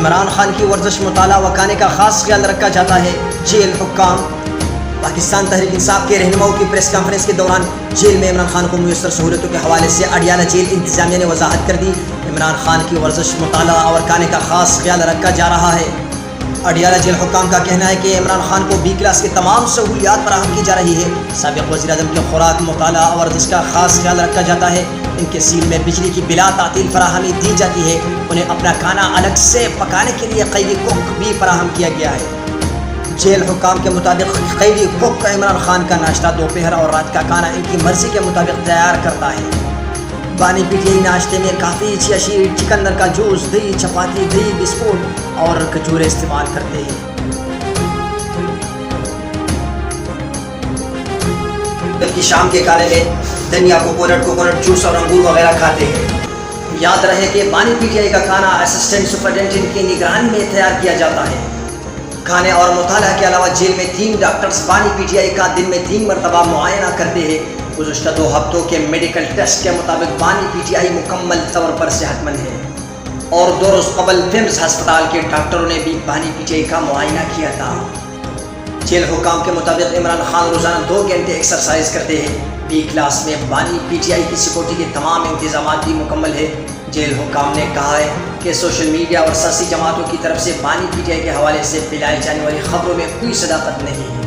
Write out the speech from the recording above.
عمران خان کی ورزش مطالعہ و کھانے کا خاص خیال رکھا جاتا ہے۔ جیل حکام۔ پاکستان تحریک انصاف کے رہنماؤں کی پریس کانفرنس کے دوران جیل میں عمران خان کو میسر سہولتوں کے حوالے سے اڈیالہ جیل انتظامیہ نے وضاحت کر دی۔ عمران خان کی ورزش مطالعہ اور کھانے کا خاص خیال رکھا جا رہا ہے۔ اڈیالہ جیل حکام کا کہنا ہے کہ عمران خان کو بی کلاس کی تمام سہولیات فراہم کی جا رہی ہے۔ سابق وزیر اعظم کی خوراک، مطالعہ اور ورزش کا خاص خیال رکھا جاتا ہے۔ ان کے سیل میں بجلی کی بلا تعطیل فراہمی دی جاتی ہے۔ انہیں اپنا کھانا الگ سے پکانے کے لیے قیدی کوک بھی فراہم کیا گیا ہے۔ جیل حکام کے مطابق قیدی کوک عمران خان کا ناشتہ، دوپہر اور رات کا کھانا ان کی مرضی کے مطابق تیار کرتا ہے۔ بانی پی ٹی آئی ناشتے میں کافی، چیا چکندر کا جوس، دہی، چپاتی، دہی، بسکٹ اور کھجورے استعمال کرتے ہیں۔ بلکہ شام کے کھانے میں دھنیا، کوکونٹ جوس اور انگور وغیرہ کھاتے ہیں۔ یاد رہے کہ بانی پی ٹی آئی کا کھانا اسسٹنٹ سپرنٹینڈنٹ کی نگرانی میں تیار کیا جاتا ہے۔ کھانے اور مطالعہ کے علاوہ جیل میں 3 ڈاکٹرز بانی پی ٹی آئی کا دن میں 3 مرتبہ معائنہ کرتے ہیں۔ گزشتہ 2 ہفتوں کے میڈیکل ٹیسٹ کے مطابق بانی پی ٹی آئی مکمل طور پر صحت مند ہے، اور 2 روز قبل فمز ہسپتال کے ڈاکٹروں نے بھی بانی پی ٹی آئی کا معائنہ کیا تھا۔ جیل حکام کے مطابق عمران خان روزانہ 2 گھنٹے ایکسرسائز کرتے ہیں۔ بی کلاس میں بانی پی ٹی آئی کی سیکورٹی کے تمام انتظامات بھی مکمل ہے۔ جیل حکام نے کہا ہے کہ سوشل میڈیا اور سیاسی جماعتوں کی طرف سے بانی پی ٹی آئی کے حوالے سے پھیلائی جانے والی خبروں میں کوئی صداقت نہیں ہے۔